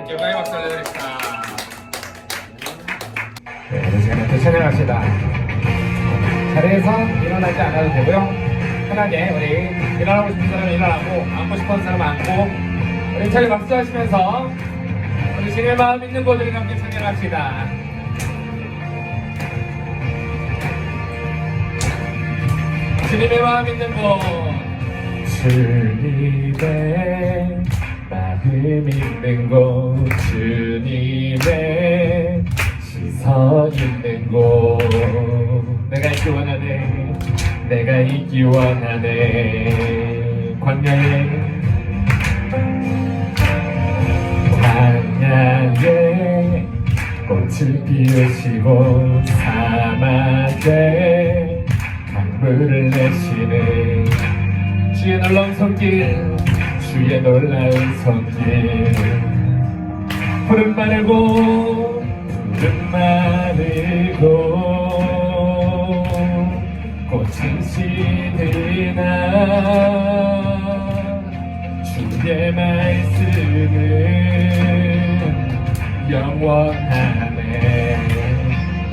영광의 박수 올려드립니다. 네, 우리 시간에 찬양합시다. 자리에서 일어나지 않아도 되고요. 편하게 우리 일어나고 싶은 사람은 일어나고 앉고 싶은 사람은 앉고 우리 차례 박수하시면서 우리 주님의 마음 있는 곳을 함께 찬양합시다. 주님의 마음 있는 곳, 주님의 마음 있는 곳, 주님의 시선 있는 곳. 내가 있기 원하네, 내가 있기 원하네. 광야에 꽃을 피우시고 사막에 강물을 내시는 주의 놀라운 손길, 주의 놀라운 손길. 푸른 마르고 푸른 마르고 꽃은 시드나 주의 말씀은 영원하네.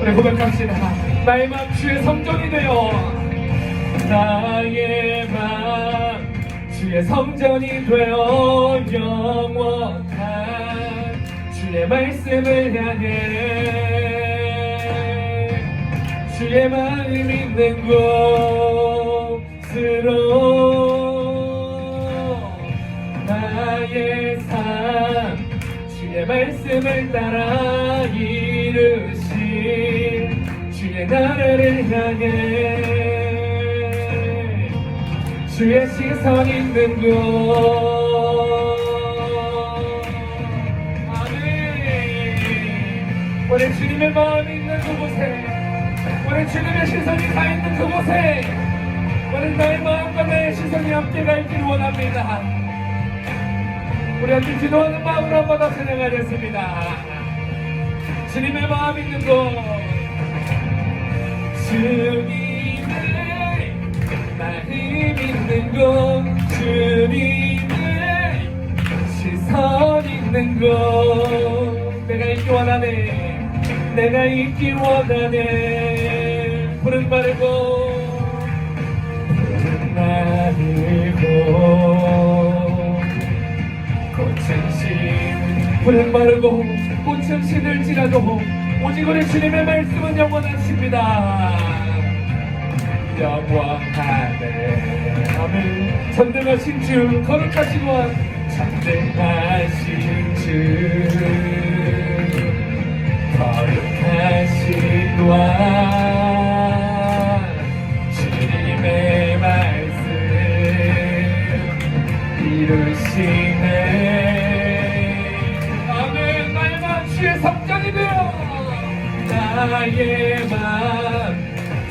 우리 고백합시다. 나의 맘 주의 성전이 되어, 나의 맘 주의 성전이 되어 영원한 주의 말씀을 향해 주의 마음 있는 곳으로 나의 삶 주의 말씀을 따라 이루신 주의 나라를 향해 주의 시선 있는 곳. 아멘. 우리 주님의 마음이 있는 그곳에, 우리 주님의 시선이 가 있는 그곳에 우리 나의 마음과 나의 시선이 함께 가 있기를 원합니다. 우리 함께 기도하는 마음으로 한번 더 찬양하겠습니다. 주님의 마음 있는 곳, 주님의 마음 있는 곳, 주님의 시선 있는 곳. 내가 있기 원하네, 내가 있기 원하네. 푸른 마르고 푸른 마르고 꽃은 신, 푸른 마르고 꽃은 시들지라도 오직 우리 주님의 말씀은 영원하십니다. 영원하네. 아멘. 전능하신 주, 거룩하신 왕, 전능하신 주, 거룩하신 왕, 주님의 말씀 이루시네. 아멘. 나의 맘 주의 성전이 되어, 나의 맘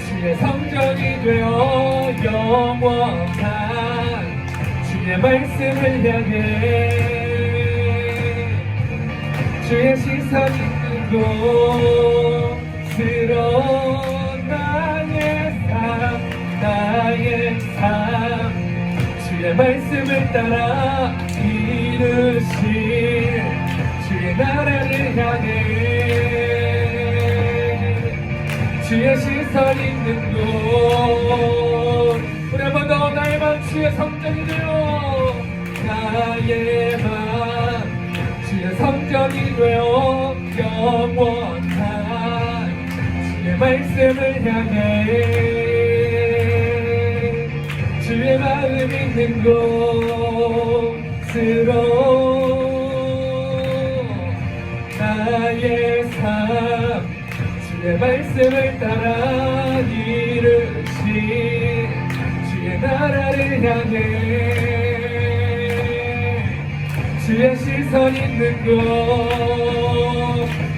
주의 성전이 되어 영원한 주의 말씀을 향해 주의 시선 있는 곳으로 나의 삶 주의 말씀을 따라 이루신 주의 나라를 향해 주의 시선 있는 곳. 우리 한번 더. 나의 맘 주의 성전이 되어, 나의 맘 주의 성전이 되어 영원한 주의 말씀을 향해 주의 마음 있는 곳으로 나의 삶 주의 말씀을 따라 이루신 주의 나라를 향해 주의 시선 있는 곳,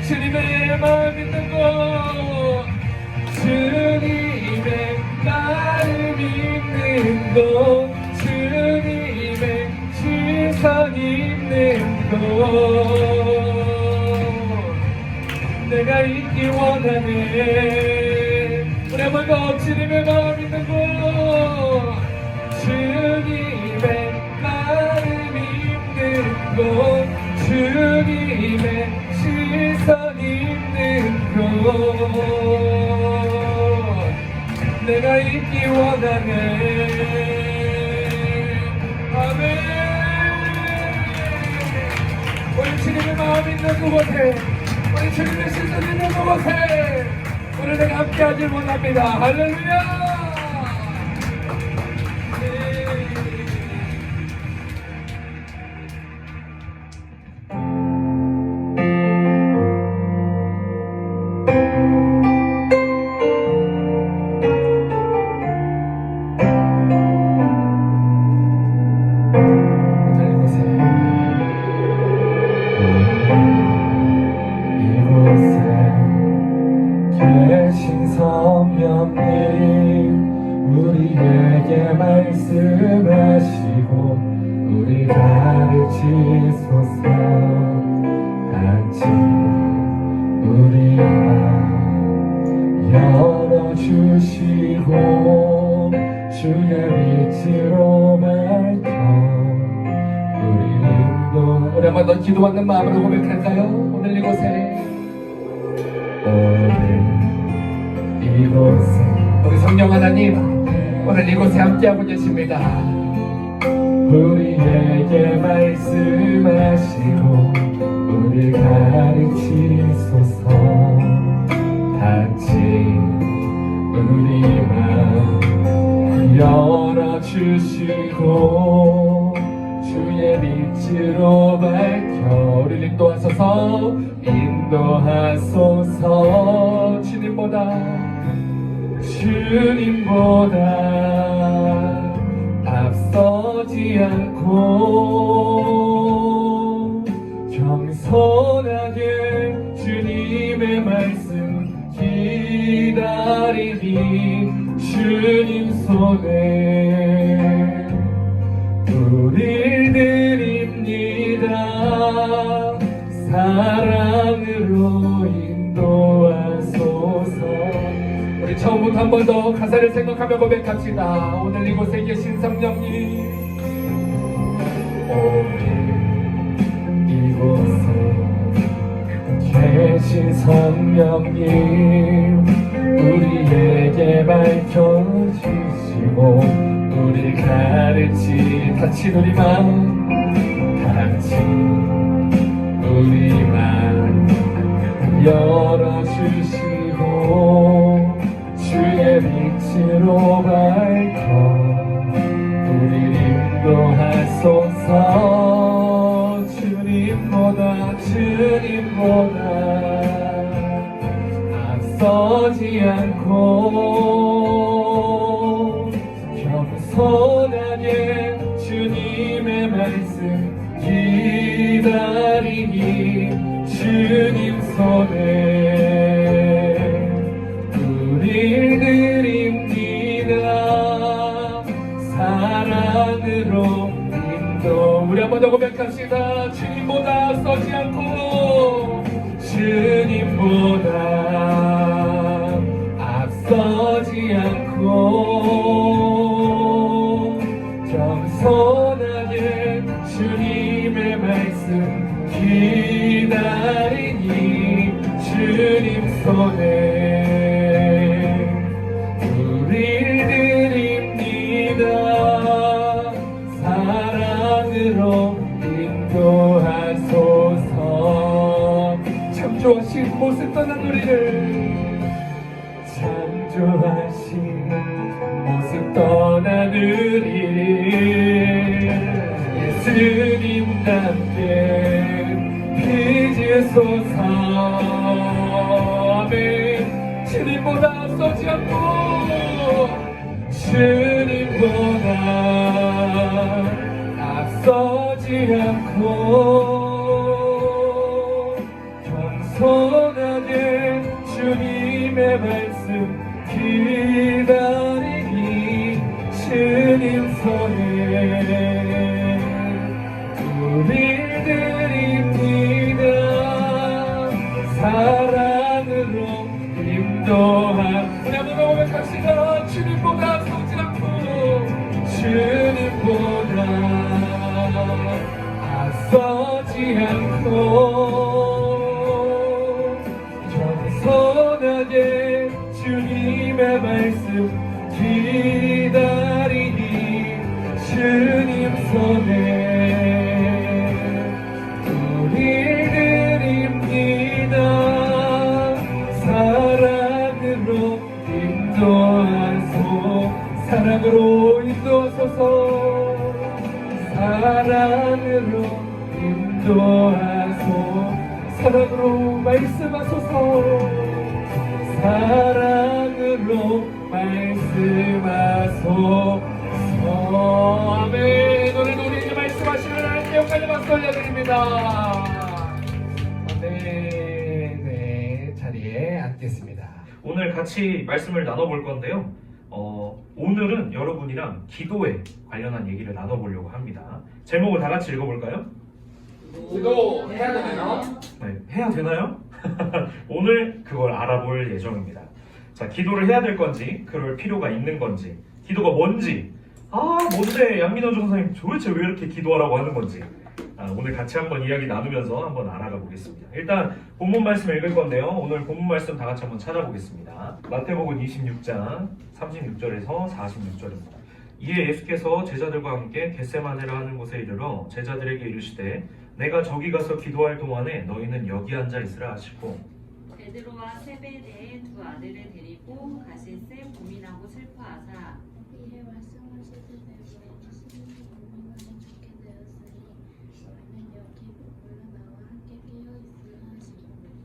주님의 마음 있는 곳, 주님의 마음 있는 곳, 주님의 시선 있는 곳. 내가 있기 원하네. 우리 한번 더. 주님의 마음 있는 곳, 주님의 마음 있는 곳, 주님의 시선 있는 곳. 내가 있기 원하네. 아멘. 우리 주님의 마음 있는 그곳에, 우리 주님의 시선 있는 그곳에 오늘 내가 함께하길 원합니다. 할렐루야. 잘 보세요. 이곳에 말씀하시고 우리 가르치소서. 같이 우리 맘 열어주시고 주의 빛으로 밝혀 우리 인도. 우리 한번 더 기도받는 마음으로 고백할까요? 오늘 이곳에, 오늘 이곳에 우리 성령 하나님 오늘 이곳에 함께하고 계십니다. 우리에게 말씀하시고 우리 가르치소서. 같이 우리 맘 열어주시고 주의 빛으로 밝혀 우리를 인도하소서. 인도하소서. 주님보다 앞서지 않고 겸손하게 주님의 말씀 기다리니 주님 손에 우릴 드립니다. 사랑으로 인도하소서. 우리 처음부터 한 번 더 가사를 생각하며 고백합시다. 오늘 이곳에 계신 성령님, 오늘 이곳에 계신 성령님 우리에게 밝혀주시고 우리 가르치 같이 우리 맘 같이 우리 맘 열어주시고 주의 빛으로 밝혀 우리 인도하소서. 주님보다 앞서지 않고 겸손하게 주님의 말씀 기다리니 주님 손에 우릴 드립니다. 사랑으로 인도. 우리 한번 더 고백합시다. 주님보다 앞서지 않고 주님보다 앞서지 않고 겸손하게 주님의 말씀 기다리니 주님 손에 우릴 드립니다. 사랑으로 인도하소서. 창조하신 모습 떠난 우리를 창조하신 모습 떠난 우리를 예수님답게 빚으소서. 아멘. 주님보다 앞서지 않고 주님보다 앞서지 않고 겸손하게 주님의 말씀 기다리니 주님 손에 우릴 드립니다. 사랑으로 인도하. 우리 한번 고백합시다. 주님보다 앞서지 않고 주님보다 앞서지 않고 겸손하게 주님의 말씀 기다리니 주님 손에 우릴 드립니다. 사랑으로 사랑으로 인도하소서. 사랑으로 인도하소서. 사랑으로 말씀하소서. 사랑으로 말씀하소서. 아멘. 오늘도 우리에게 말씀하시는 하나님께 여기까지 박수 올려드립니다. 네, 자리에 앉겠습니다. 오늘 같이 말씀을 나눠볼 건데요. 오늘은 여러분이랑 기도에 관련한 얘기를 나눠보려고 합니다. 제목을 다 같이 읽어볼까요? 기도해야 되나요? 네, 해야 되나요? 오늘 그걸 알아볼 예정입니다. 자, 기도를 해야 될 건지, 그럴 필요가 있는 건지, 기도가 뭔지, 뭔데 양민호 전사님 도대체 왜 이렇게 기도하라고 하는 건지, 오늘 같이 한번 이야기 나누면서 한번 알아가 보겠습니다. 일단 본문 말씀 읽을 건데요. 오늘 본문 말씀 다 같이 한번 찾아보겠습니다. 마태복음 26장 36절에서 46절입니다. 이에 예수께서 제자들과 함께 겟세마네라 하는 곳에 이르러 제자들에게 이르시되 내가 저기 가서 기도할 동안에 너희는 여기 앉아 있으라 하시고 베드로와 세베대의 두 아들을 데리고 가실새 고민하고 슬퍼하사 이에 말씀하시되 내가 예수님의 고민하니 좋게 되었으니 너희는 여기 물러나와 함께 깨어 있으라 하시고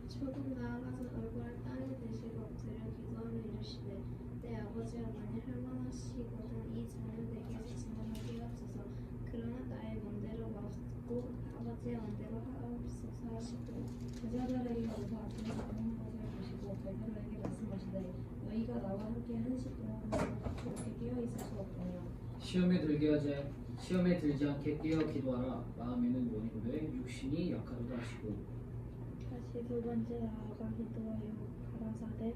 조금 나아가서 얼굴을 땅에 대시고 엎드려 기도하며 이르시되 내 아버지여 만일 할만하시거든 이 잔을 내게서 지나가게 하소서 그러나 나의 맘대로 마시고 아버지의 맘대로 하옵소서 하시고 제자들에게 오사 앞에 나오는 것을 보시고 베드로에게 말씀하시되 너희가 나와 함께 한 시 동안 그렇게 깨어 있을 수 없거냐 시험에 들지 않게 깨어 기도하라. 마음에는 원이로되 육신이 약하도다 하시고 다시 두 번째 나아가 기도하여 가라사대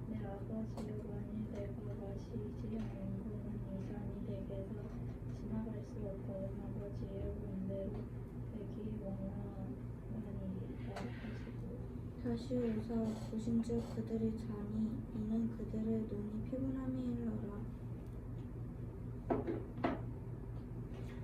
내 아버지여 만일 내가 마시지 않고는 이 잔이 내게서 지나갈 수 없거든 아버지의 원대로 되기 원하나이다 하시고 다시 오사 보신즉 그들이 자니 이는 그들의 눈이 피곤함이로라.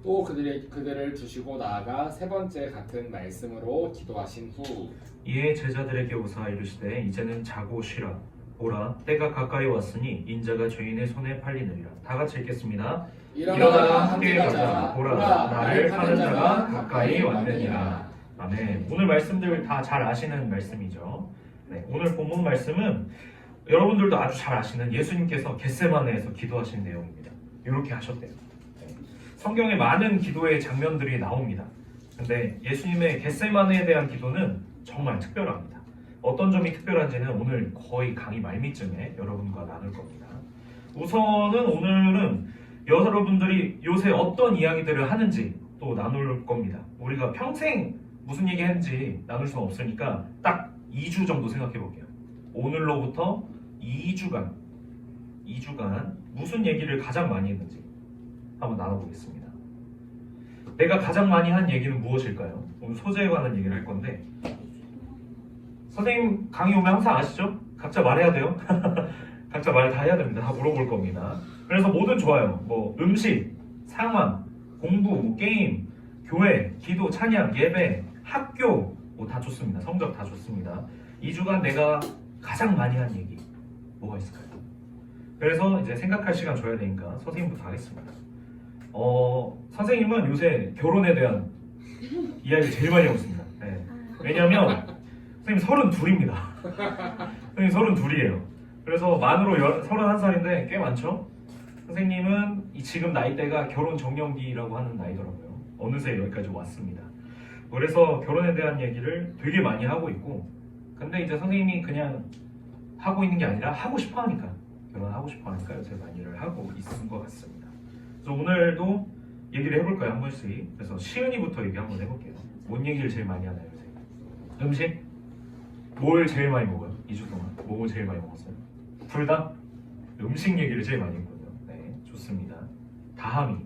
또 그들을 두시고 나아가 세 번째 같은 말씀으로 기도하신 후 이에 제자들에게 오사 이르시되 이제는 자고 쉬라. 보라 때가 가까이 왔으니 인자가 죄인의 손에 팔리느니라. 다 같이 읽겠습니다. 일어나라 함께 가자. 보라 나를 파는 자가 가까이 왔느니라. 아멘. 오늘 말씀들 다 잘 아시는 말씀이죠. 네, 오늘 본문 말씀은 여러분들도 아주 잘 아시는 예수님께서 겟세마네에서 기도하신 내용입니다. 이렇게 하셨대요. 네. 성경에 많은 기도의 장면들이 나옵니다. 근데 예수님의 겟세마네에 대한 기도는 정말 특별합니다. 어떤 점이 특별한지는 오늘 거의 강의 말미쯤에 여러분과 나눌 겁니다. 우선은 오늘은 여러분들이 요새 어떤 이야기들을 하는지 또 나눌 겁니다. 우리가 평생 무슨 얘기 했는지 나눌 수는 없으니까 딱 2주 정도 생각해 볼게요. 오늘로부터 2주간 무슨 얘기를 가장 많이 했는지 한번 나눠보겠습니다. 내가 가장 많이 한 얘기는 무엇일까요? 오늘 소재에 관한 얘기를 할 건데 선생님 강의 오면 항상 아시죠? 각자 말해야 돼요. 각자 말 다 해야 됩니다. 다 물어볼 겁니다. 그래서 뭐든 좋아요. 뭐 음식, 상황, 공부, 뭐 게임, 교회, 기도, 찬양, 예배, 학교 뭐 다 좋습니다. 성적 다 좋습니다. 2주간 내가 가장 많이 한 얘기 뭐가 있을까요? 그래서 이제 생각할 시간 줘야 되니까 선생님부터 하겠습니다. 선생님은 요새 결혼에 대한 이야기 제일 많이 하고 있습니다. 네. 왜냐면 선생님 32입니다. 선생님 32이에요. 그래서 만으로 31살인데 꽤 많죠? 선생님은 지금 나이대가 결혼 정년기라고 하는 나이더라고요. 어느새 여기까지 왔습니다. 그래서 결혼에 대한 얘기를 되게 많이 하고 있고 근데 이제 선생님이 그냥 하고 있는 게 아니라 하고 싶어 하니까 결혼하고 싶어 하니까 요새 많이를 하고 있는 것 같습니다. 그래서 오늘도 얘기를 해볼까요? 한 번씩. 그래서 시은이부터 얘기 한번 해볼게요. 뭔 얘기를 제일 많이 하나요? 요새? 음식? 뭘 제일 많이 먹어요? 2주 동안? 뭘 제일 많이 먹었어요? 둘 다? 음식 얘기를 제일 많이 했거든요. 네, 좋습니다. 다함이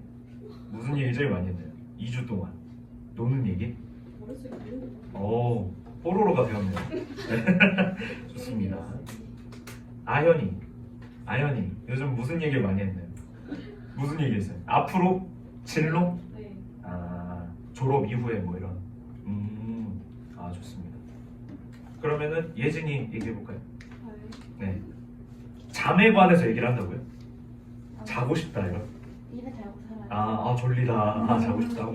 무슨 얘기 제일 많이 했나요? 2주 동안 노는 얘기? 뽀로로가 되었네요. 네. 좋습니다. 아연이 요즘 무슨 얘기를 많이 했나요? 무슨 얘기 했어요? 앞으로? 진로? 네. 졸업 이후에 뭐 이런 좋습니다. 그러면은 예진이 얘기해볼까요? 네. 잠에 관해서 얘기를 한다고요? 자고 싶다 이런? 일을 잘하고 살아요. 졸리다. 자고 싶다.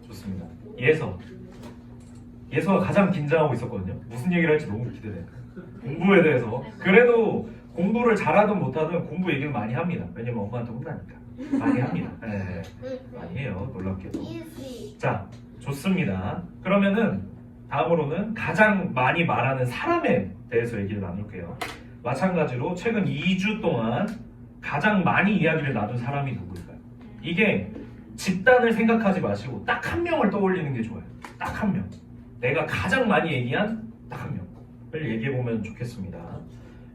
좋습니다. 예서가 가장 긴장하고 있었거든요. 무슨 얘기를 할지 너무 기대돼요. 공부에 대해서. 그래도 공부를 잘하든 못하든 공부 얘기는 많이 합니다. 왜냐면 엄마한테 혼나니까. 많이 합니다. 네. 많이 해요. 놀랍게도. 자, 좋습니다. 그러면은 다음으로는 가장 많이 말하는 사람에 대해서 얘기를 나눌게요. 마찬가지로 최근 2주 동안 가장 많이 이야기를 나눈 사람이 누구일까요? 이게 집단을 생각하지 마시고 딱 한 명을 떠올리는 게 좋아요. 딱 한 명. 내가 가장 많이 얘기한 딱 한 명을 얘기해 보면 좋겠습니다.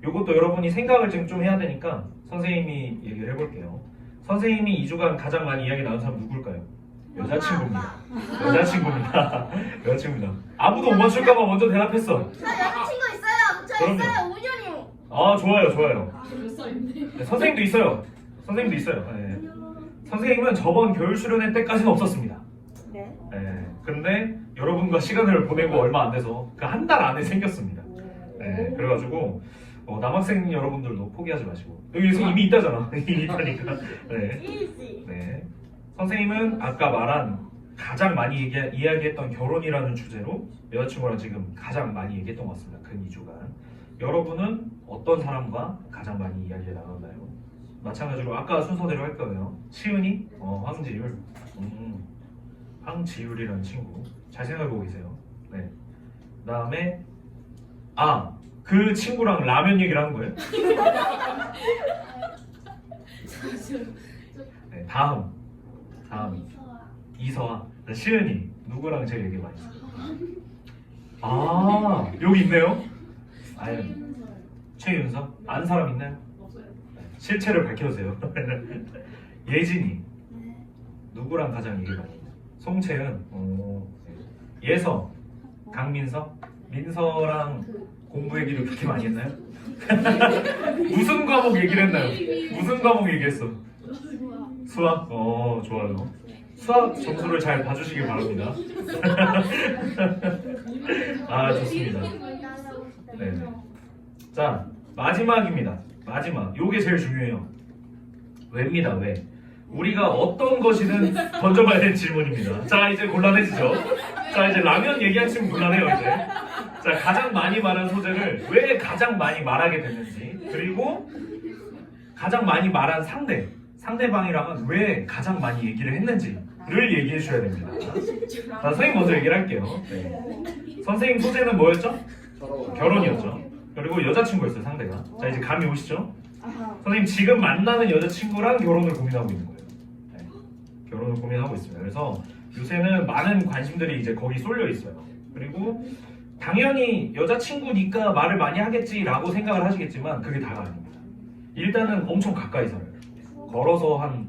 이것도 여러분이 생각을 지금 좀 해야 되니까 선생님이 얘기를 해볼게요. 선생님이 2주간 가장 많이 이야기 나눈 사람 누굴까요? 여자친구입니다. 여자친구입니다. 여자친구입니다. 아무도 못 맞출까봐 먼저 대답했어. 나 여자친구 있어요. 저 그럼요. 있어요. 5년이요. 아 좋아요 좋아요. 몇 살인데? 네, 선생님도 있어요. 선생님도 있어요. 네. 선생님은 저번 겨울 수련회 때까지는 없었습니다. 네. 네. 근데 여러분과 시간을 보내고 얼마 안 돼서 그 한 달 안에 생겼습니다. 네. 그래가지고 남학생 여러분들도 포기하지 마시고 여기 이미 있다잖아. 이미 있다니까. 네. 이지. 네. 선생님은 아까 말한 가장 많이 이야기했던 결혼이라는 주제로 여자친구랑 지금 가장 많이 얘기했던 것 같습니다. 근 2주간. 여러분은 어떤 사람과 가장 많이 이야기를 나눴나요? 마찬가지로 아까 순서대로 할 거예요. 시은이, 황지율, 황지율이라는 친구 잘 생각해보고 계세요. 네. 그다음에 그 친구랑 라면 얘기를 하는 거예요. 네, 다음 이서아, 시은이 누구랑 제일 얘기 많이 했어요? 여기 있네요. 아연, 최윤서 아는 사람 있나요? 실체를 밝혀주세요. 예진이 누구랑 가장 얘기 많이 했나요? 송채은, 예서, 강민서, 민서랑 공부 얘기를 그렇게 많이 했나요? 무슨 과목 얘기를 했나요? 무슨 과목 얘기했어? 수학? 좋아요. 수학 점수를 잘 봐주시길 바랍니다. 좋습니다. 네. 자, 마지막입니다. 마지막. 요게 제일 중요해요. 왜입니다, 왜? 우리가 어떤 것이든 던져봐야 되는 질문입니다. 자, 이제 곤란해지죠? 자, 이제 라면 얘기한 친구 곤란해요, 이제. 자, 가장 많이 말한 소재를 왜 가장 많이 말하게 됐는지, 그리고 가장 많이 말한 상대방이랑은 왜 가장 많이 얘기를 했는지를 얘기해 주셔야 됩니다. 자, 선생님 먼저 얘기를 할게요. 네. 선생님 소재는 뭐였죠? 결혼이었죠. 그리고 여자친구였어요, 상대가. 자, 이제 감이 오시죠? 선생님 지금 만나는 여자친구랑 결혼을 고민하고 있는 거예요. 네. 결혼을 고민하고 있습니다. 그래서 요새는 많은 관심들이 이제 거기 쏠려 있어요. 그리고 당연히 여자친구니까 말을 많이 하겠지라고 생각을 하시겠지만 그게 다가 아닙니다. 일단은 엄청 가까이 살아요. 걸어서 한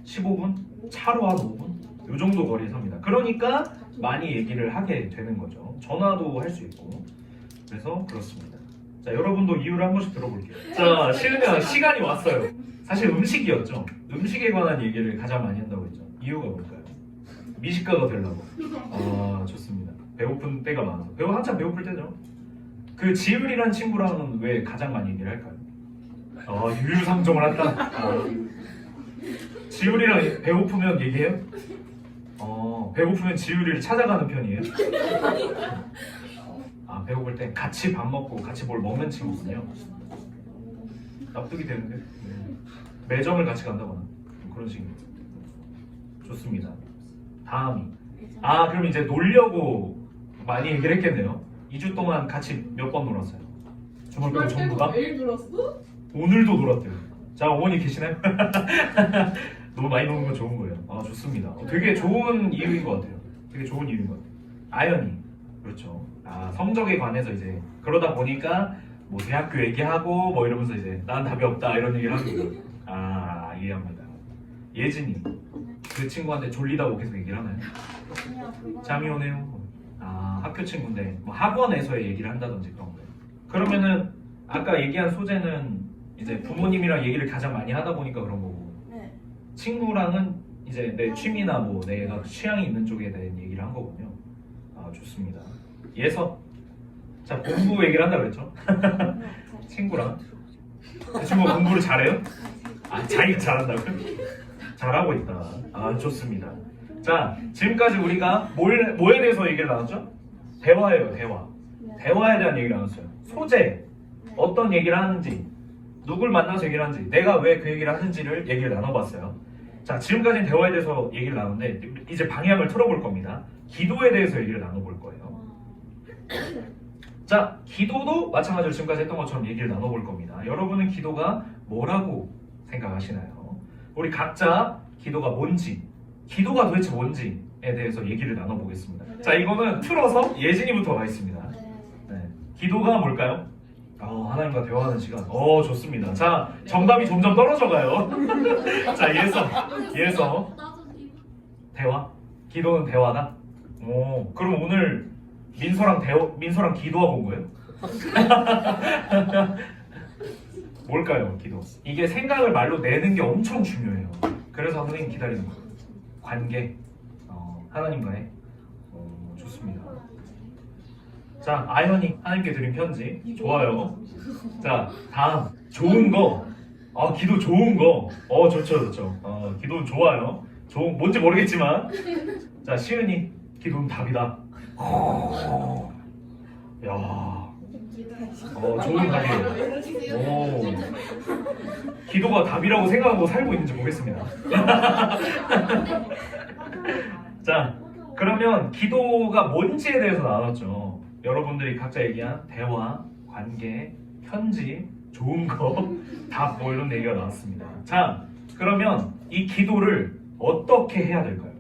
15분? 차로 한 5분? 요 정도 거리에 삽니다. 그러니까 많이 얘기를 하게 되는 거죠. 전화도 할 수 있고. 그래서 그렇습니다. 자, 여러분도 이유를 한 번씩 들어볼게요. 자, 시은이가 시간이 왔어요. 사실 음식이었죠. 음식에 관한 얘기를 가장 많이 한다고 했죠. 이유가 뭘까요? 미식가가 되려고. 좋습니다. 배고픈 때가 많아서. 한참 배고플 때죠. 그 지율이란 친구랑은 왜 가장 많이 얘기를 할까요? 유유상종을 한다. 지율이랑 배고프면 얘기해요? 배고프면 지율이를 찾아가는 편이에요? 배고플 때 같이 밥 먹고 같이 뭘 먹는 친구군요. 납득이 되는데. 네. 매점을 같이 간다거나 그런 식입니다. 좋습니다. 다음이 그럼 이제 놀려고 많이 얘기를 했겠네요. 2주 동안 같이 몇 번 놀았어요? 주말 빼고 전부 다? 매일 놀았어? 오늘도 놀았대요. 자, 어머니 계시나요? 너무 많이 노는 건 좋은 거예요. 좋습니다. 되게 좋은 이유인 것 같아요. 되게 좋은 이유인 것 같아요. 아연이 그렇죠. 성적에 관해서 이제 그러다 보니까 뭐 대학교 얘기하고 뭐 이러면서 이제 난 답이 없다 이런 얘기를 하는 거예요. 이해합니다. 예진이 그 친구한테 졸리다고 계속 얘기를 하나요? 잠이 오네요. 학교 친구인데 뭐 학원에서의 얘기를 한다든지 그런 거예요. 그러면은 아까 얘기한 소재는 이제 부모님이랑 얘기를 가장 많이 하다 보니까 그런 거고, 네. 친구랑은 이제 내 취미나 뭐 내가 취향이 있는 쪽에 대한 얘기를 한 거군요. 좋습니다. 예서, 자, 공부 얘기를 한다 그랬죠? 친구랑 그 친구가 공부를 잘해요? 자기가 잘한다고요? 잘하고 있다. 좋습니다. 자, 지금까지 우리가 뭐에 대해서 얘기를 나눴죠? 대화예요, 대화. 대화에 대한 얘기를 나눴어요. 소재, 어떤 얘기를 하는지, 누굴 만나서 얘기를 하는지, 내가 왜 그 얘기를 하는지를 얘기를 나눠봤어요. 자, 지금까지는 대화에 대해서 얘기를 나눴는데 이제 방향을 틀어볼 겁니다. 기도에 대해서 얘기를 나눠볼 거예요. 자, 기도도 마찬가지로 지금까지 했던 것처럼 얘기를 나눠볼 겁니다. 여러분은 기도가 뭐라고 생각하시나요? 우리 각자 기도가 뭔지, 기도가 도대체 뭔지에 대해서 얘기를 나눠보겠습니다. 자, 이거는 풀어서 예진이부터 가겠습니다. 네. 기도가 뭘까요? 하나님과 대화하는 시간. 좋습니다. 자, 정답이 점점 떨어져가요. 자, 예서 나도 이거 대화? 기도는 대화다? 그럼 오늘 민서랑 기도하고 온 거예요? 뭘까요, 기도? 이게 생각을 말로 내는 게 엄청 중요해요. 그래서 선생님 기다리는 거예요. 관계, 하나님과의. 좋습니다. 자, 아연이 하나님께 드린 편지. 좋아요. 자, 다음 좋은 거. 기도 좋은 거. 좋죠. 기도는 좋아요. 뭔지 모르겠지만. 자, 시은이 기도는 답이다. 야, 좋은 답이에요. 기도가 답이라고 생각하고 살고 있는지 보겠습니다. 자, 그러면 기도가 뭔지에 대해서 나눴죠. 여러분들이 각자 얘기한 대화, 관계, 편지, 좋은 거, 답 뭐 이런 얘기가 나왔습니다. 자, 그러면 이 기도를 어떻게 해야 될까요?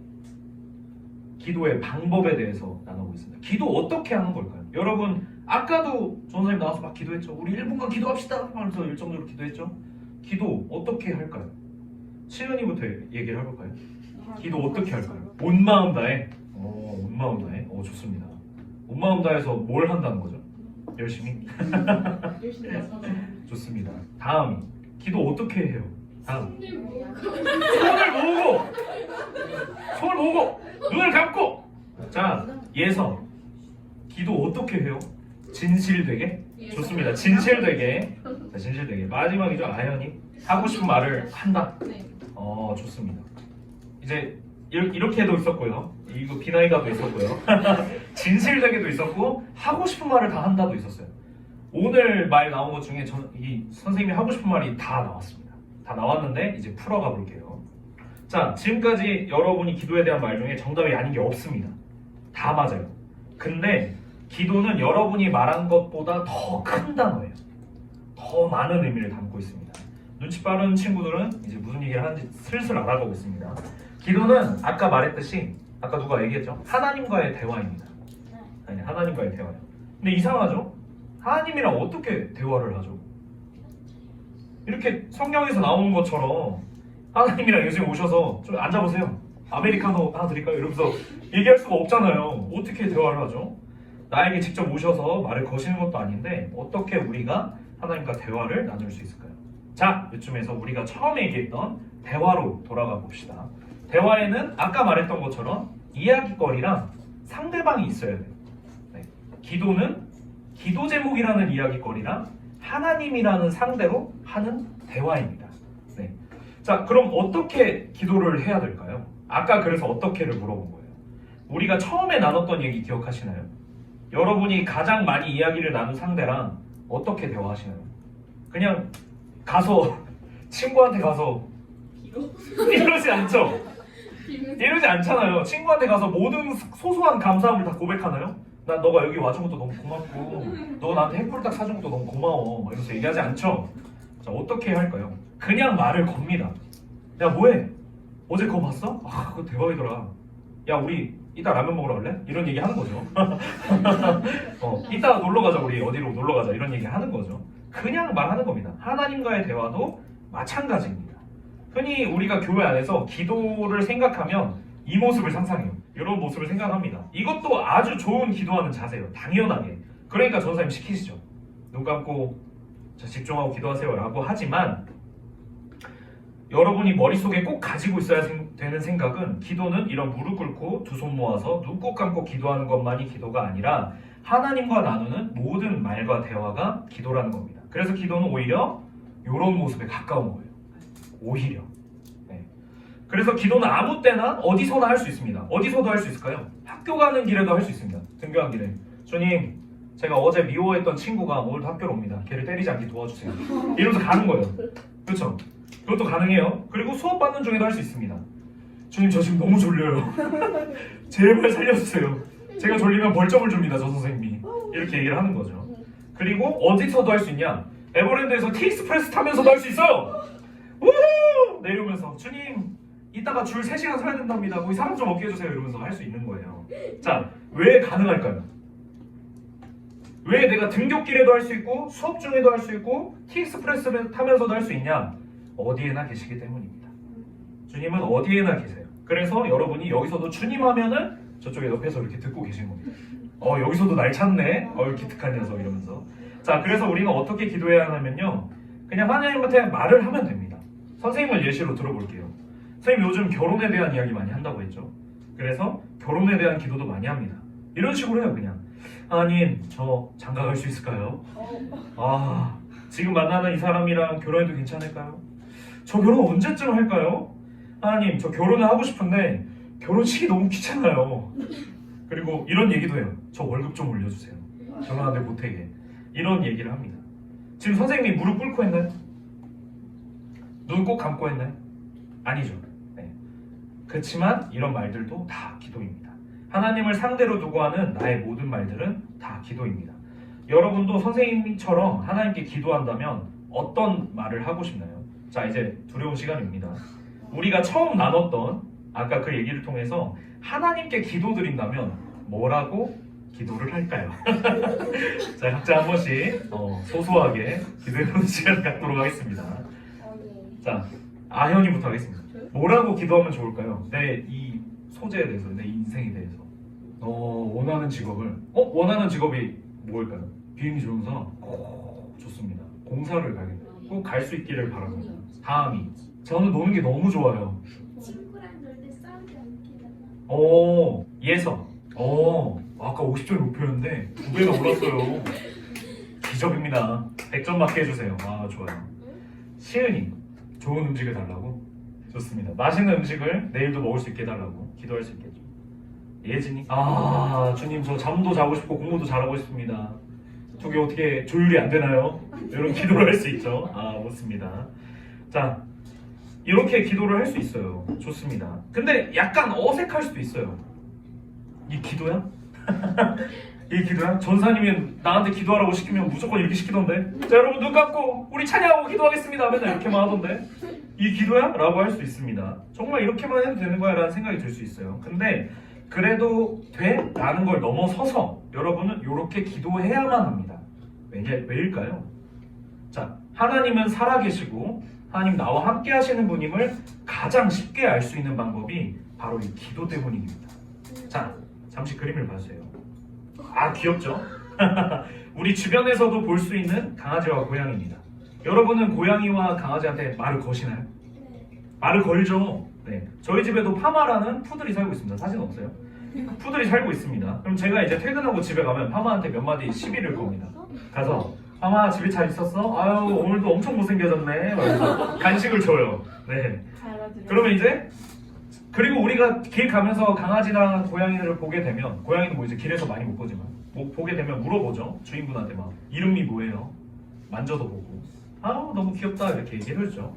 기도의 방법에 대해서 나눠보겠습니다. 기도 어떻게 하는 걸까요? 여러분, 아까도 전 선생님 나와서 막 기도했죠. 우리 1분간 기도합시다 하면서 열정적으로 기도했죠. 기도 어떻게 할까요? 시은이부터 얘기를 해볼까요? 기도 어떻게 할까요? 온 마음 다해. 온 마음 다해. 좋습니다. 온 마음 다해서 뭘 한다는 거죠? 열심히? 좋습니다. 다음, 기도 어떻게 해요? 다음, 손을 모으고 눈을 감고. 자, 예서 기도 어떻게 해요? 진실되게? 좋습니다. 진실되게. 자, 진실되게. 마지막이죠. 아연이 하고 싶은 말을 한다. 좋습니다. 이제 이렇게도 있었고요. 이거 비나이다도 있었고요. 진실되게도 있었고 하고 싶은 말을 다 한다도 있었어요. 오늘 말 나온 것 중에 이 선생님이 하고 싶은 말이 다 나왔습니다. 다 나왔는데 이제 풀어가 볼게요. 자, 지금까지 여러분이 기도에 대한 말 중에 정답이 아닌 게 없습니다. 다 맞아요. 근데 기도는 여러분이 말한 것보다 더 큰 단어예요. 더 많은 의미를 담고 있습니다. 눈치 빠른 친구들은 이제 무슨 얘기를 하는지 슬슬 알아가고 있습니다. 기도는 아까 말했듯이 아까 누가 얘기했죠? 하나님과의 대화입니다. 아니, 하나님과의 대화예요. 근데 이상하죠? 하나님이랑 어떻게 대화를 하죠? 이렇게 성경에서 나오는 것처럼 하나님이랑 예수님 오셔서 좀 앉아보세요. 아메리카노 하나 드릴까요? 이러면서 얘기할 수가 없잖아요. 어떻게 대화를 하죠? 나에게 직접 오셔서 말을 거시는 것도 아닌데 어떻게 우리가 하나님과 대화를 나눌 수 있을까요? 자, 이쯤에서 우리가 처음에 얘기했던 대화로 돌아가 봅시다. 대화에는 아까 말했던 것처럼 이야기거리랑 상대방이 있어야 돼요. 네. 기도는 기도 제목이라는 이야기거리랑 하나님이라는 상대로 하는 대화입니다. 네. 자, 그럼 어떻게 기도를 해야 될까요? 아까 그래서 어떻게를 물어본 거예요. 우리가 처음에 나눴던 얘기 기억하시나요? 여러분이 가장 많이 이야기를 나눈 상대랑 어떻게 대화하시나요? 그냥 가서 친구한테 가서 이러지 않죠? 이러지 않잖아요. 친구한테 가서 모든 소소한 감사함을 다 고백하나요? 난 너가 여기 와준 것도 너무 고맙고 너 나한테 햄플딱 사준 것도 너무 고마워 막 이러면서 얘기하지 않죠? 자, 어떻게 해야 할까요? 그냥 말을 겁니다. 야, 뭐해? 어제 그거 봤어? 그거 대박이더라. 야, 우리 이따 라면 먹으러 갈래? 이런 얘기 하는 거죠. 이따 놀러 가자. 우리 어디로 놀러 가자. 이런 얘기 하는 거죠. 그냥 말하는 겁니다. 하나님과의 대화도 마찬가지입니다. 흔히 우리가 교회 안에서 기도를 생각하면 이 모습을 상상해요. 이런 모습을 생각합니다. 이것도 아주 좋은 기도하는 자세예요. 당연하게. 그러니까 전사님 시키시죠. 눈 감고 자, 집중하고 기도하세요 라고 하지만 여러분이 머릿속에 꼭 가지고 있어야 되는 생각은 기도는 이런 무릎 꿇고 두 손 모아서 눈 꼭 감고 기도하는 것만이 기도가 아니라 하나님과 나누는 모든 말과 대화가 기도라는 겁니다. 그래서 기도는 오히려 이런 모습에 가까운 거예요. 오히려. 네. 그래서 기도는 아무 때나 어디서나 할 수 있습니다. 어디서도 할 수 있을까요? 학교 가는 길에도 할 수 있습니다. 등교한 길에. 주님, 제가 어제 미워했던 친구가 오늘도 학교로 옵니다. 걔를 때리지 않게 도와주세요. 이러면서 가는 거예요. 그렇죠? 그것도 가능해요. 그리고 수업 받는 중에도 할 수 있습니다. 주님, 저 지금 너무 졸려요. 제발 살려주세요. 제가 졸리면 벌점을 줍니다, 저 선생님이. 이렇게 얘기를 하는 거죠. 그리고 어디서도 할 수 있냐? 에버랜드에서 티익스프레스 타면서도 할 수 있어요. 우후! 내려오면서 주님 이따가 줄 3시간 서야 된답니다. 거기 사람 좀 없게 해주세요. 이러면서 할 수 있는 거예요. 자, 왜 가능할까요? 왜 내가 등굣길에도 할 수 있고 수업 중에도 할 수 있고 티익스프레스를 타면서도 할 수 있냐? 어디에나 계시기 때문입니다. 주님은 어디에나 계세요. 그래서 여러분이 여기서도 주님 하면은 저쪽에 옆에서 이렇게 듣고 계신 겁니다. 여기서도 날 찾네. 기특한 녀석 이러면서. 자, 그래서 우리는 어떻게 기도해야 하냐면요. 그냥 하나님한테 말을 하면 됩니다. 선생님을 예시로 들어볼게요. 선생님 요즘 결혼에 대한 이야기 많이 한다고 했죠. 그래서 결혼에 대한 기도도 많이 합니다. 이런 식으로 해요. 그냥 하나님 저 장가 갈 수 있을까요? 지금 만나는 이 사람이랑 결혼해도 괜찮을까요? 저 결혼 언제쯤 할까요? 하나님 저 결혼을 하고 싶은데 결혼식이 너무 귀찮아요. 그리고 이런 얘기도 해요. 저 월급 좀 올려주세요. 결혼하는데 못하게. 이런 얘기를 합니다. 지금 선생님이 무릎 꿇고 했나요? 눈 꼭 감고 했나요? 아니죠. 네. 그렇지만 이런 말들도 다 기도입니다. 하나님을 상대로 두고 하는 나의 모든 말들은 다 기도입니다. 여러분도 선생님처럼 하나님께 기도한다면 어떤 말을 하고 싶나요? 자, 이제 두려운 시간입니다. 우리가 처음 나눴던 아까 그 얘기를 통해서 하나님께 기도드린다면 뭐라고 기도를 할까요? 자, 각자 한 번씩 소소하게 기도해보는 시간을 갖도록 하겠습니다. 자, 아현이부터 하겠습니다. 뭐라고 기도하면 좋을까요? 내 이 소재에 대해서, 내 인생에 대해서. 원하는 직업을 원하는 직업이 뭘까요? 비행기 조종사? 좋습니다. 공사를 가겠다. 꼭 갈 수 있기를 바랍니다. 다음이 저는 노는 게 너무 좋아요. 친구랑 놀 때 싸우지 않게 예서. 아까 50점이 목표였는데 2배나 올랐어요. 기적입니다. 100점 맞게 해주세요. 좋아요. 시은이 좋은 음식을 달라고? 좋습니다. 맛있는 음식을 내일도 먹을 수 있게 해달라고 기도할 수 있겠죠. 예진이 주님 저 잠도 자고 싶고 공부도 잘하고 싶습니다. 저게 어떻게 조율이 안 되나요? 이런 기도를 할 수 있죠. 좋습니다. 자, 이렇게 기도를 할 수 있어요. 좋습니다. 근데 약간 어색할 수도 있어요. 이 기도야? 이 기도야? 전사님이 나한테 기도하라고 시키면 무조건 이렇게 시키던데. 자, 여러분 눈 감고 우리 찬양하고 기도하겠습니다. 맨날 이렇게만 하던데. 이 기도야? 라고 할 수 있습니다. 정말 이렇게만 해도 되는 거야? 라는 생각이 들 수 있어요. 근데 그래도 돼? 라는 걸 넘어서서 여러분은 이렇게 기도해야만 합니다. 왜일까요? 자, 하나님은 살아계시고 하나님 나와 함께 하시는 분임을 가장 쉽게 알 수 있는 방법이 바로 이 기도 때문입니다. 자, 잠시 그림을 봐주세요. 귀엽죠? 우리 주변에서도 볼 수 있는 강아지와 고양이입니다. 여러분은 고양이와 강아지한테 말을 거시나요? 말을 걸죠. 네, 저희 집에도 파마라는 푸들이 살고 있습니다. 사진 없어요? 푸들이 살고 있습니다. 그럼 제가 이제 퇴근하고 집에 가면 파마한테 몇 마디 시비를 겁니다. 가서 파마 집에 잘 있었어? 아유 오늘도 엄청 못생겨졌네. 간식을 줘요. 네. 그러면 이제 그리고 우리가 길 가면서 강아지랑 고양이를 보게 되면 고양이는 뭐 이제 길에서 많이 못 보지만 보게 되면 물어보죠. 주인분한테 막 이름이 뭐예요? 만져도 보고 너무 귀엽다 이렇게 얘기를 해주죠.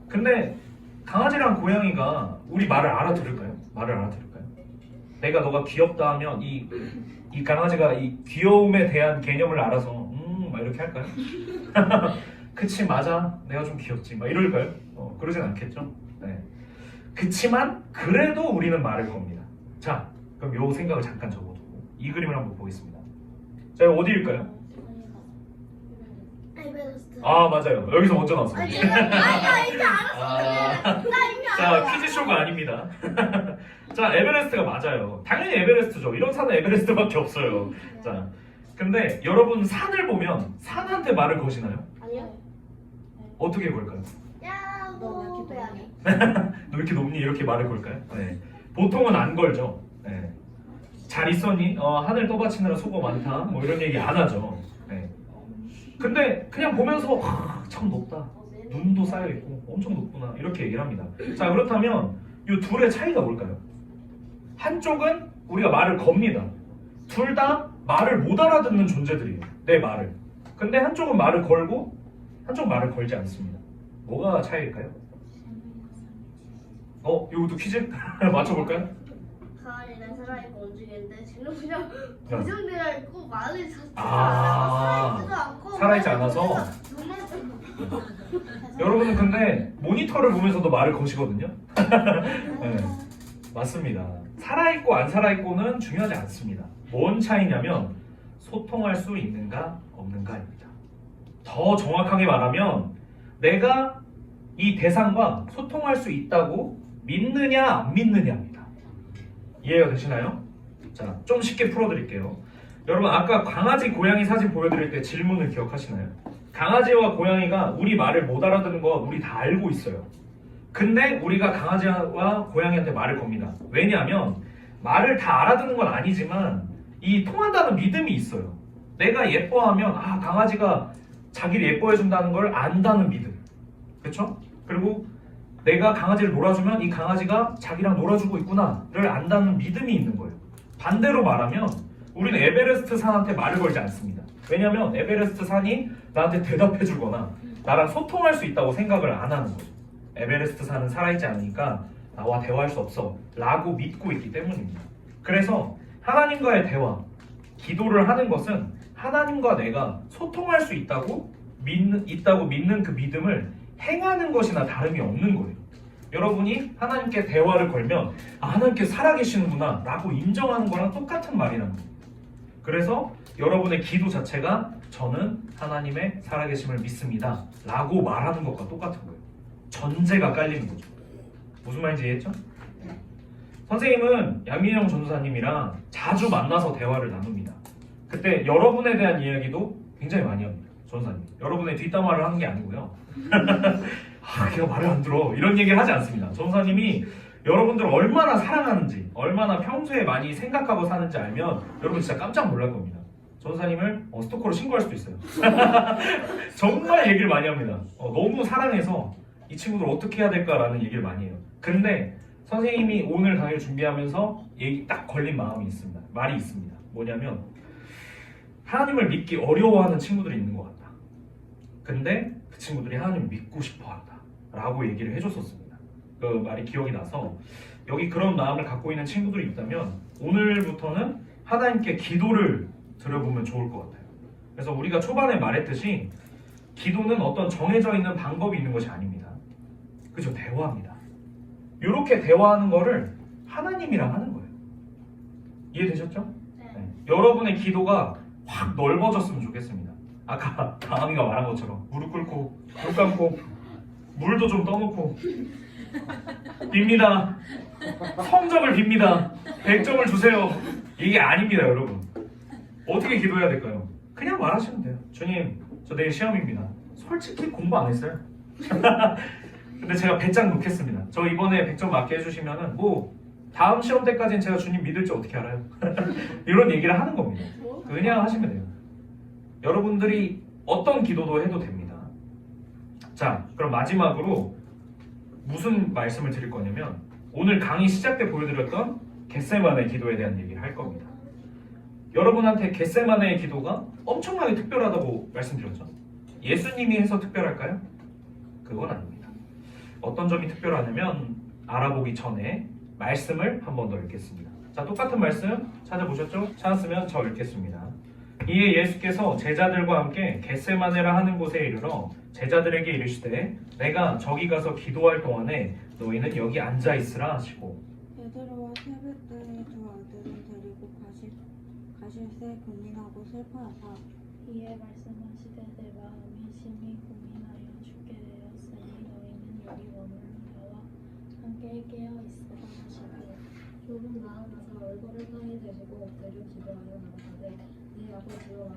근데 강아지랑 고양이가 우리 말을 알아들을까요? 말을 알아들을까요? 내가 너가 귀엽다 하면 이 강아지가 이 귀여움에 대한 개념을 알아서 막 이렇게 할까요? 그치 맞아 내가 좀 귀엽지 막 이럴까요? 그러진 않겠죠. 네. 그치만 그래도 우리는 말을 겁니다. 자, 그럼 요 생각을 잠깐 접어두고 이 그림을 한번 보겠습니다. 자, 이거 어디일까요? 에베레스트. 맞아요. 여기서 먼저 나왔어요. 이제 알았어. 나 이미 자, 알아. 퀴즈쇼가 아닙니다. 자, 에베레스트가 맞아요. 당연히 에베레스트죠. 이런 산은 에베레스트밖에 없어요. 자, 근데 여러분 산을 보면 산한테 말을 거시나요? 아니요. 어떻게 걸까요? 야, 뭐 고양이. 너 이렇게 높니? 이렇게 말을 걸까요? 네. 보통은 안 걸죠. 네. 잘 있었니? 하늘 떠받치느라 수고 많다. 뭐 이런 얘기 안 하죠. 네. 근데 그냥 보면서 참 높다. 눈도 쌓여 있고 엄청 높구나. 이렇게 얘기를 합니다. 자, 그렇다면 이 둘의 차이가 뭘까요? 한쪽은 우리가 말을 겁니다. 둘 다 말을 못 알아듣는 존재들이에요. 내 말을. 근데 한쪽은 말을 걸고 한쪽은 말을 걸지 않습니다. 뭐가 차이일까요? 이것도 퀴즈? 맞춰볼까요? 강아지랑 살아있고 움직이는데 지금 그냥 자. 고정되어 있고 말을 자체가 아. 살아있지도 않고 살아있지 않아서? 여러분은 근데 모니터를 보면서도 말을 거시거든요. 네, 맞습니다. 살아있고 안 살아있고는 중요하지 않습니다. 뭔 차이냐면 소통할 수 있는가 없는가입니다. 더 정확하게 말하면 내가 이 대상과 소통할 수 있다고 믿느냐 안 믿느냐입니다. 이해가 되시나요? 자, 좀 쉽게 풀어드릴게요. 여러분 아까 강아지 고양이 사진 보여드릴 때 질문을 기억하시나요? 강아지와 고양이가 우리 말을 못 알아듣는 거 우리 다 알고 있어요. 근데 우리가 강아지와 고양이한테 말을 겁니다. 왜냐하면 말을 다 알아듣는 건 아니지만 이 통한다는 믿음이 있어요. 내가 예뻐하면 아 강아지가 자기를 예뻐해준다는 걸 안다는 믿음. 그렇죠? 그리고 내가 강아지를 놀아주면 이 강아지가 자기랑 놀아주고 있구나를 안다는 믿음이 있는 거예요. 반대로 말하면 우리는 에베레스트 산한테 말을 걸지 않습니다. 왜냐하면 에베레스트 산이 나한테 대답해 주거나 나랑 소통할 수 있다고 생각을 안 하는 거죠. 에베레스트 산은 살아있지 않으니까 나와 대화할 수 없어 라고 믿고 있기 때문입니다. 그래서 하나님과의 대화, 기도를 하는 것은 하나님과 내가 소통할 수 있다고 믿는 그 믿음을 행하는 것이나 다름이 없는 거예요. 여러분이 하나님께 대화를 걸면 아, 하나님께 살아계시는구나 라고 인정하는 거랑 똑같은 말이라는 거예요. 그래서 여러분의 기도 자체가 저는 하나님의 살아계심을 믿습니다 라고 말하는 것과 똑같은 거예요. 전제가 깔리는 거죠. 무슨 말인지 이해했죠? 선생님은 양민영 전도사님이랑 자주 만나서 대화를 나눕니다. 그때 여러분에 대한 이야기도 굉장히 많이 합니다. 전도사님, 여러분의 뒷담화를 하는 게 아니고요. 아, 걔가 말을 안 들어 이런 얘기를 하지 않습니다. 전도사님이 여러분들을 얼마나 사랑하는지, 얼마나 평소에 많이 생각하고 사는지 알면 여러분 진짜 깜짝 놀랄 겁니다. 전도사님을 스토커로 신고할 수도 있어요. 정말 얘기를 많이 합니다. 너무 사랑해서 이 친구들 어떻게 해야 될까라는 얘기를 많이 해요. 근데 선생님이 오늘 강의를 준비하면서 얘기 딱 걸린 마음이 있습니다. 말이 있습니다. 뭐냐면 하나님을 믿기 어려워하는 친구들이 있는 것 같다. 근데 그 친구들이 하나님을 믿고 싶어한다 라고 얘기를 해줬었습니다. 그 말이 기억이 나서 여기 그런 마음을 갖고 있는 친구들이 있다면 오늘부터는 하나님께 기도를 드려보면 좋을 것 같아요. 그래서 우리가 초반에 말했듯이 기도는 어떤 정해져 있는 방법이 있는 것이 아닙니다. 그죠? 대화입니다. 이렇게 대화하는 거를 하나님이랑 하는 거예요. 이해되셨죠? 네. 여러분의 기도가 확 넓어졌으면 좋겠습니다. 아까 다음이가 말한 것처럼 무릎 꿇고 눈 감고 물도 좀 떠놓고 빕니다. 성적을 빕니다. 100점을 주세요. 이게 아닙니다, 여러분. 어떻게 기도해야 될까요? 그냥 말하시면 돼요. 주님, 저 내일 시험입니다. 솔직히 공부 안 했어요. 근데 제가 배짱 놓겠습니다. 저 이번에 100점 맞게 해주시면은 뭐 다음 시험 때까지는 제가 주님 믿을지 어떻게 알아요? 이런 얘기를 하는 겁니다. 그냥 하시면 돼요. 여러분들이 어떤 기도도 해도 됩니다. 자, 그럼 마지막으로 무슨 말씀을 드릴 거냐면 오늘 강의 시작 때 보여드렸던 겟세마네 기도에 대한 얘기를 할 겁니다. 여러분한테 겟세마네의 기도가 엄청나게 특별하다고 말씀드렸죠. 예수님이 해서 특별할까요? 그건 아닙니다. 어떤 점이 특별하냐면 알아보기 전에 말씀을 한 번 더 읽겠습니다. 자, 똑같은 말씀 찾아보셨죠? 찾았으면 저 읽겠습니다. 이에 예수께서 제자들과 함께 겟세마네라 하는 곳에 이르러 제자들에게 이르시되 내가 저기 가서 기도할 동안에 너희는 여기 앉아 있으라 하시고 베드로와 세베대의 두 아들을 데리고 가실새 고민하고 슬퍼하사 이에 말씀하시되 내 마음이 심히 고민하여 죽게 되었으니 너희는 여기 머물러 나와 함께 깨어 있으라 하시고 조금 나아가서 얼굴을 땅에 대시고 엎드려 기도하여 나가되 네 아버지와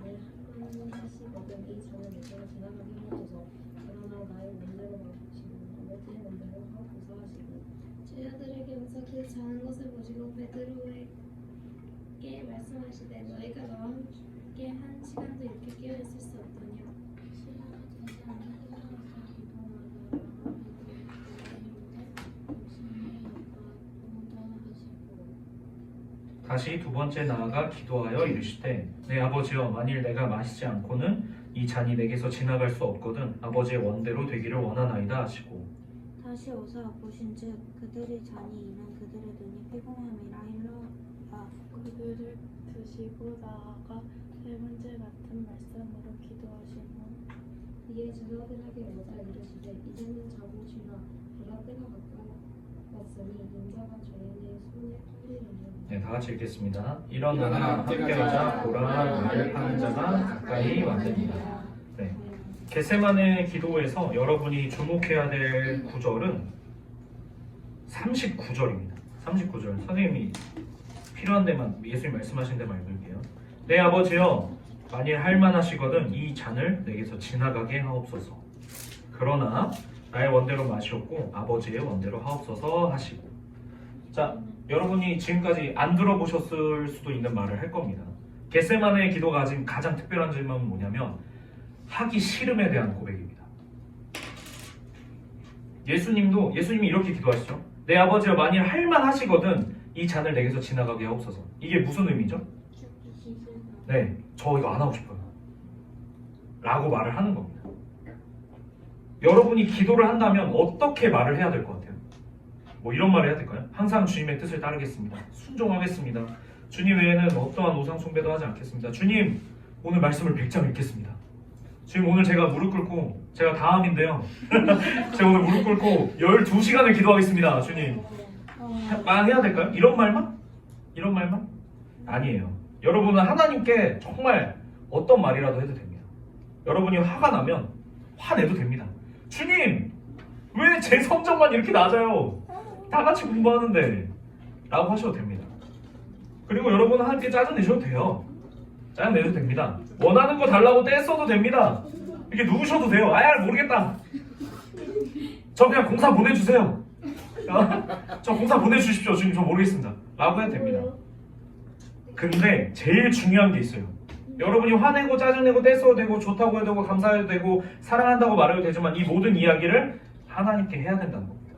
나를 하시거든 이 잔을 내게로 지나가게 하소서. 그러나 나의 맘대로 말하시고 아버지의 맘대로 하옵소서 하시고 제자들에게 와서 그 자는 것을 보시고 베드로에게 말씀하시되 너희가 나와 함께 한 시간도 이렇게 깨어 있을 수 없더냐. 다시 두 번째 나아가 기도하여 이르시되 내 아버지여 만일 내가 마시지 않고는 이 잔이 내게서 지나갈 수 없거든 아버지의 원대로 되기를 원하나이다 하시고 다시 오사 보신즉 그들이 잔이 이는 그들의 눈이 피곤함이라 일러라. 그들을 드시고 나아가 세 번째 같은 말씀으로 기도하시고 이에 제자들에게 오자 이르시되 이제는 자고 쉬라 보라 때가 가까웠으니 인자가 죄인의 손에 풀리려니와. 네, 다 같이 읽겠습니다. 일어나라 함께 가자 보라 나를 파는 자가 가까이 왔느니라. 네. 겟세마네 기도에서 여러분이 주목해야 될 구절은 39절입니다. 39절. 선생님이 필요한 데만 예수님 말씀하신 데만 읽을게요. 내 아버지여 만일 할만하시거든 이 잔을 내게서 지나가게 하옵소서. 그러나 나의 원대로 마시옵고 아버지의 원대로 하옵소서 하시고. 자, 여러분이 지금까지 안 들어보셨을 수도 있는 말을 할 겁니다. 겟세마네의 기도가 가진 가장 특별한 점은 뭐냐면 하기 싫음에 대한 고백입니다. 예수님이 이렇게 기도하시죠. 내 아버지여 만일 할만하시거든 이 잔을 내게서 지나가게 하옵소서. 이게 무슨 의미죠? 네, 저 이거 안 하고 싶어요 라고 말을 하는 겁니다. 여러분이 기도를 한다면 어떻게 말을 해야 될 것 같아요? 뭐 이런 말을 해야 될까요? 항상 주님의 뜻을 따르겠습니다. 순종하겠습니다. 주님 외에는 어떠한 우상 숭배도 하지 않겠습니다. 주님 오늘 말씀을 100장 읽겠습니다. 지금 오늘 제가 무릎 꿇고 제가 다음인데요. 제가 오늘 무릎 꿇고 12시간을 기도하겠습니다. 주님 해야 될까요? 이런 말만? 이런 말만? 아니에요. 여러분은 하나님께 정말 어떤 말이라도 해도 됩니다. 여러분이 화가 나면 화내도 됩니다. 주님 왜 제 성적만 이렇게 낮아요? 다 같이 공부하는데 라고 하셔도 됩니다. 그리고 여러분은 하나님께 짜증내셔도 돼요. 짜증내셔도 됩니다. 원하는 거 달라고 떼써도 됩니다. 이렇게 누우셔도 돼요. 아야 모르겠다. 저 그냥 공사 보내주세요. 저 공사 보내주십시오. 지금 저 모르겠습니다. 라고 해도 됩니다. 근데 제일 중요한 게 있어요. 여러분이 화내고 짜증내고 떼써도 되고 좋다고 해도 되고 감사해도 되고 사랑한다고 말해도 되지만 이 모든 이야기를 하나님께 해야 된다는 겁니다.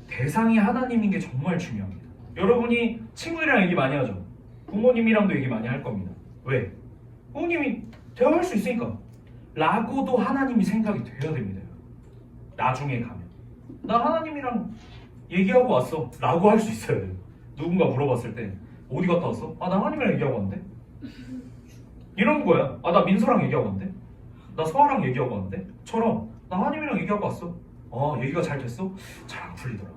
대상이 하나님인 게 정말 중요합니다. 여러분이 친구들이랑 얘기 많이 하죠. 부모님이랑도 얘기 많이 할 겁니다. 왜? 부모님이 대화할 수 있으니까 라고도 하나님이 생각이 돼야 됩니다. 나중에 가면 나 하나님이랑 얘기하고 왔어 라고 할 수 있어야 돼요. 누군가 물어봤을 때 어디 갔다 왔어? 아 나 하나님이랑 얘기하고 왔는데? 이런 거야. 아 나 민서랑 얘기하고 왔는데? 나 서아랑 얘기하고 왔는데? 처럼 나 하나님이랑 얘기하고 왔어. 얘기가 잘 됐어? 잘 안 풀리더라.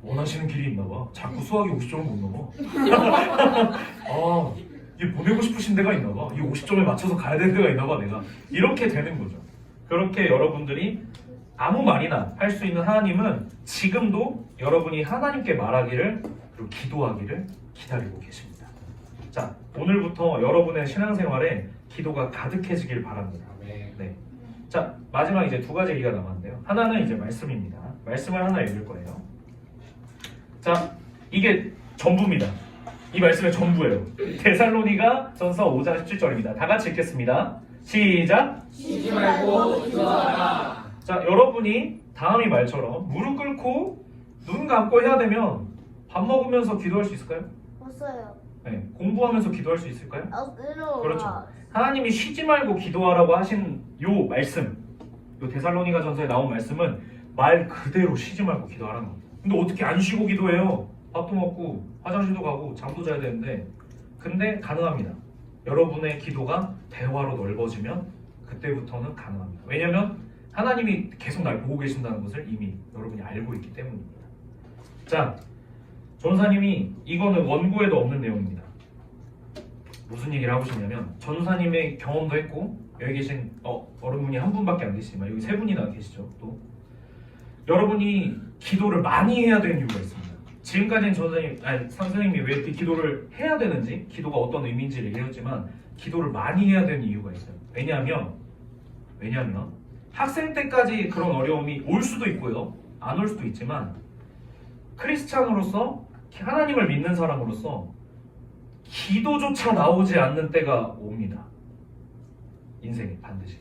원하시는 길이 있나봐. 자꾸 수학이 50점을 못 넘어. 이게 보내고 싶으신 데가 있나봐. 이 50점에 맞춰서 가야 되는 데가 있나봐 내가. 이렇게 되는 거죠. 그렇게 여러분들이 아무 말이나 할 수 있는 하나님은 지금도 여러분이 하나님께 말하기를 그리고 기도하기를 기다리고 계십니다. 자, 오늘부터 여러분의 신앙생활에 기도가 가득해지길 바랍니다. 네. 자, 마지막 이제 두 가지 얘기가 남았는데요. 하나는 이제 말씀입니다. 말씀을 하나 읽을 거예요. 자, 이게 전부입니다. 이 말씀의 전부예요. 데살로니가 전서 5장 17절입니다. 다 같이 읽겠습니다. 시작! 쉬지 말고 기도하라. 자, 여러분이 다음이 말처럼 무릎 꿇고 눈 감고 해야 되면 밥 먹으면서 기도할 수 있을까요? 없어요. 네, 공부하면서 기도할 수 있을까요? 없어요. 그렇죠. 하나님이 쉬지 말고 기도하라고 하신 요 말씀, 요 데살로니가 전서에 나온 말씀은 말 그대로 쉬지 말고 기도하라는 겁니다. 근데 어떻게 안 쉬고 기도해요? 밥도 먹고 화장실도 가고 잠도 자야 되는데. 근데 가능합니다. 여러분의 기도가 대화로 넓어지면 그때부터는 가능합니다. 왜냐면 하나님이 계속 날 보고 계신다는 것을 이미 여러분이 알고 있기 때문입니다. 자, 전사님이 이거는 원고에도 없는 내용입니다. 무슨 얘기를 하고 싶냐면 전사님의 경험도 했고 여기 계신 어른분이 한 분밖에 안 계시지만 여기 세 분이나 계시죠. 또 여러분이 기도를 많이 해야 되는 이유가 있습니다. 지금까지는 선생님이 왜 기도를 해야 되는지, 기도가 어떤 의미인지를 얘기했지만 기도를 많이 해야 되는 이유가 있어요. 왜냐하면 학생 때까지 그런 어려움이 올 수도 있고요, 안 올 수도 있지만 크리스찬으로서 하나님을 믿는 사람으로서 기도조차 나오지 않는 때가 옵니다. 인생에 반드시.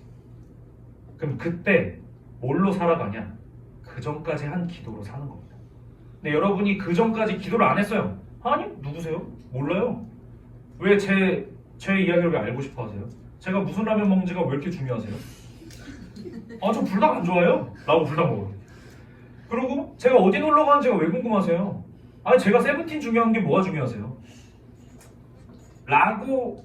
그럼 그때 뭘로 살아가냐? 그 전까지 한 기도로 사는 겁니다. 근데 여러분이 그 전까지 기도를 안 했어요. 하나님? 누구세요? 몰라요. 왜 제 이야기를 왜 알고 싶어 하세요? 제가 무슨 라면 먹는지가 왜 이렇게 중요하세요? 저 불닭 안 좋아해요. 라고 불닭 먹어요. 그리고 제가 어디 놀러 가는지가 왜 궁금하세요? 제가 세븐틴 중요한 게 뭐가 중요하세요? 라고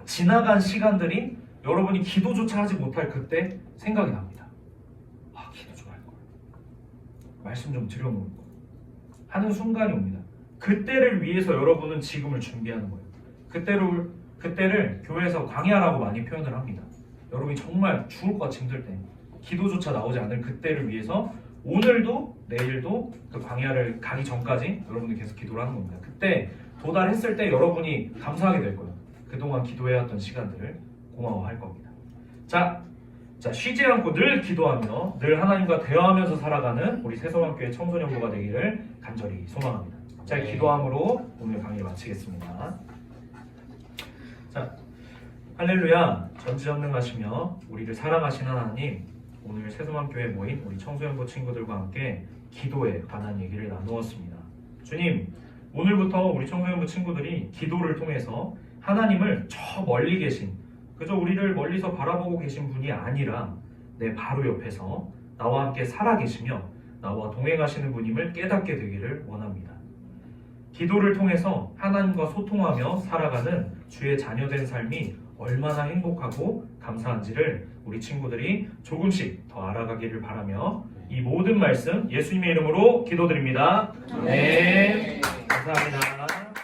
지나간 시간들이 여러분이 기도조차 하지 못할 그때 생각이 납니다. 아, 기도 좀 할 걸. 말씀 좀 드려놓을 걸. 하는 순간이 옵니다. 그때를 위해서 여러분은 지금을 준비하는 거예요. 그때를 교회에서 광야라고 많이 표현을 합니다. 여러분이 정말 죽을 것 같이 힘들 때, 기도조차 나오지 않을 그때를 위해서 오늘도 내일도 그 광야를 가기 전까지 여러분이 계속 기도를 하는 겁니다. 그때 도달했을 때 여러분이 감사하게 될 거예요. 그동안 기도해왔던 시간들을 고마워할 겁니다. 자, 쉬지 않고 늘 기도하며 늘 하나님과 대화하면서 살아가는 우리 새소망교회 청소년부가 되기를 간절히 소망합니다. 자, 기도함으로 오늘 강의를 마치겠습니다. 자, 할렐루야. 전지전능하시며 우리를 사랑하시는 하나님, 오늘 새소망교회에 모인 우리 청소년부 친구들과 함께 기도에 관한 얘기를 나누었습니다. 주님, 오늘부터 우리 청소년부 친구들이 기도를 통해서 하나님을 저 멀리 계신, 그저 우리를 멀리서 바라보고 계신 분이 아니라 내 바로 옆에서 나와 함께 살아계시며 나와 동행하시는 분임을 깨닫게 되기를 원합니다. 기도를 통해서 하나님과 소통하며 살아가는 주의 자녀된 삶이 얼마나 행복하고 감사한지를 우리 친구들이 조금씩 더 알아가기를 바라며 이 모든 말씀 예수님의 이름으로 기도드립니다. 네, 감사합니다.